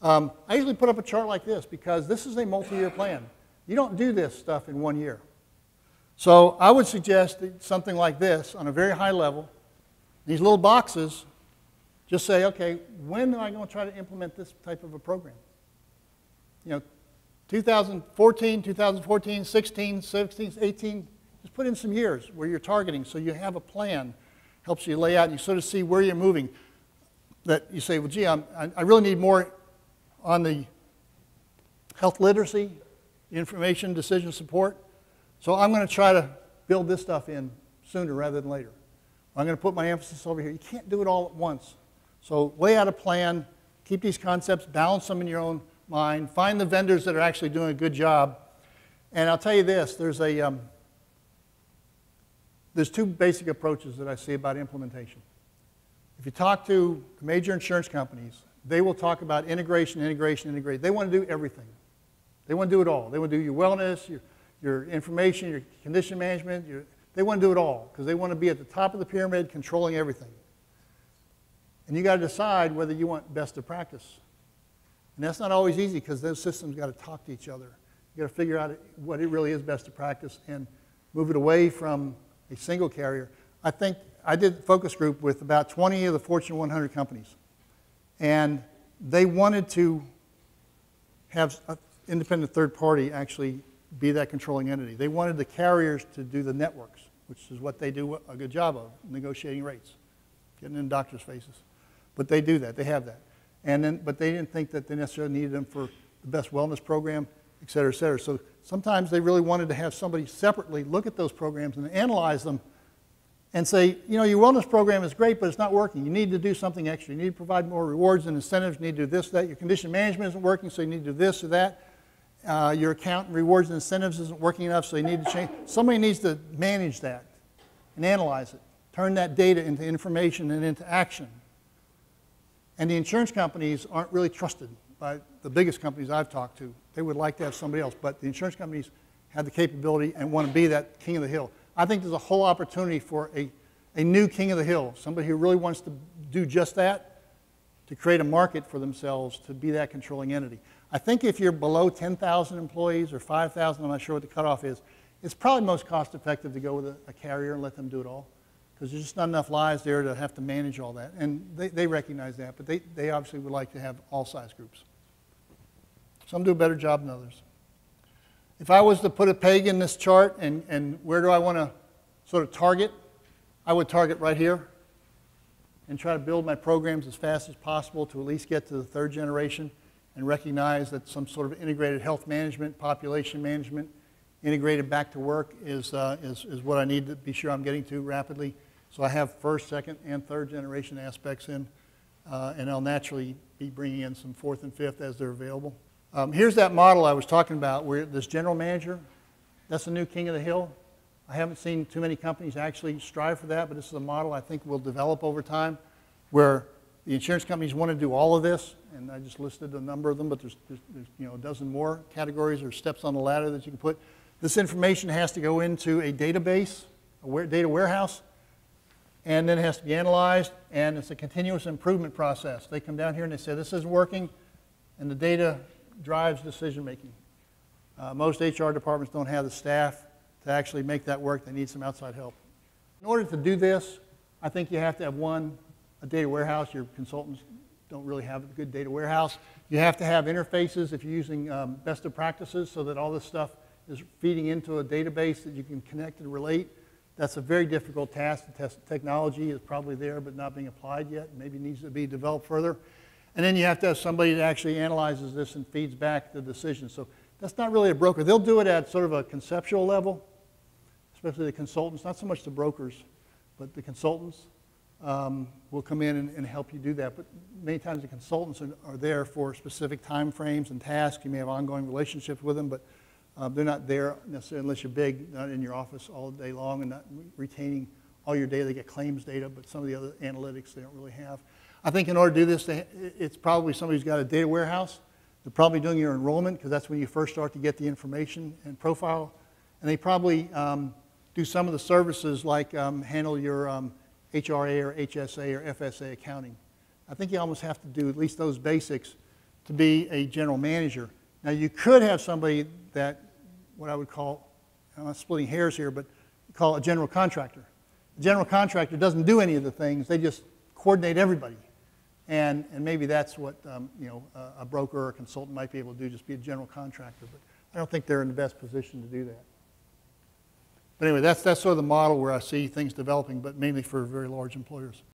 I usually put up a chart like this because this is a multi-year plan. You don't do this stuff in 1 year. So I would suggest that something like this on a very high level, these little boxes, just say, okay, when am I going to try to implement this type of a program? 2014, 16, 17, 18, just put in some years where you're targeting so you have a plan, helps you lay out and you sort of see where you're moving. That you say, well, gee, I really need more on the health literacy, information, decision support. So I'm going to try to build this stuff in sooner rather than later. I'm going to put my emphasis over here. You can't do it all at once. So lay out a plan, keep these concepts, balance them in your own mind, find the vendors that are actually doing a good job. And I'll tell you this, there's two basic approaches that I see about implementation. If you talk to major insurance companies, they will talk about integration. They want to do everything. They want to do it all. They want to do your wellness, your information, your condition management. They want to do it all because they want to be at the top of the pyramid controlling everything. And you got to decide whether you want best of practice. And that's not always easy because those systems got to talk to each other. You got to figure out what it really is best of practice and move it away from a single carrier. I think I did a focus group with about 20 of the Fortune 100 companies. And they wanted to have an independent third party actually be that controlling entity. They wanted the carriers to do the networks, which is what they do a good job of, negotiating rates, getting in doctors' faces. But they do that. They have that. But they didn't think that they necessarily needed them for the best wellness program, et cetera, et cetera. So sometimes they really wanted to have somebody separately look at those programs and analyze them and say, your wellness program is great, but it's not working. You need to do something extra. You need to provide more rewards and incentives. You need to do this, that. Your condition management isn't working, so you need to do this or that. Your account rewards and incentives isn't working enough, so you need to change. Somebody needs to manage that and analyze it, turn that data into information and into action. And the insurance companies aren't really trusted by the biggest companies I've talked to. They would like to have somebody else, but the insurance companies have the capability and want to be that king of the hill. I think there's a whole opportunity for a new king of the hill, somebody who really wants to do just that, to create a market for themselves to be that controlling entity. I think if you're below 10,000 employees or 5,000, I'm not sure what the cutoff is, it's probably most cost effective to go with a carrier and let them do it all, because there's just not enough lives there to have to manage all that. And they recognize that, but they obviously would like to have all size groups. Some do a better job than others. If I was to put a peg in this chart and where do I want to sort of target, I would target right here and try to build my programs as fast as possible to at least get to the third generation and recognize that some sort of integrated health management, population management, integrated back to work is what I need to be sure I'm getting to rapidly. So I have first, second, and third generation aspects in, and I'll naturally be bringing in some fourth and fifth as they're available. Here's that model I was talking about where this general manager, that's the new king of the hill. I haven't seen too many companies actually strive for that, but this is a model I think will develop over time where the insurance companies want to do all of this, and I just listed a number of them, but there's a dozen more categories or steps on the ladder that you can put. This information has to go into a database, a data warehouse, and then it has to be analyzed, and it's a continuous improvement process. They come down here and they say, this isn't working, and the data drives decision making. Most HR departments don't have the staff to actually make that work. They need some outside help. In order to do this, I think you have to have a data warehouse. Your consultants don't really have a good data warehouse. You have to have interfaces if you're using best of practices so that all this stuff is feeding into a database that you can connect and relate. That's a very difficult task. The technology is probably there but not being applied yet. Maybe needs to be developed further. And then you have to have somebody that actually analyzes this and feeds back the decision. So that's not really a broker. They'll do it at sort of a conceptual level, especially the consultants, not so much the brokers, but the consultants will come in and help you do that. But many times the consultants are there for specific time frames and tasks. You may have ongoing relationships with them, but they're not there necessarily unless you're big, not in your office all day long and not retaining all your data. They get claims data, but some of the other analytics they don't really have. I think in order to do this, it's probably somebody who's got a data warehouse. They're probably doing your enrollment because that's when you first start to get the information and profile. And they probably do some of the services like handle your HRA or HSA or FSA accounting. I think you almost have to do at least those basics to be a general manager. Now, you could have somebody that, what I would call, I'm not splitting hairs here, but call a general contractor. The general contractor doesn't do any of the things, they just coordinate everybody. And maybe that's what a broker or a consultant might be able to do, just be a general contractor. But I don't think they're in the best position to do that. But anyway, that's sort of the model where I see things developing, but mainly for very large employers.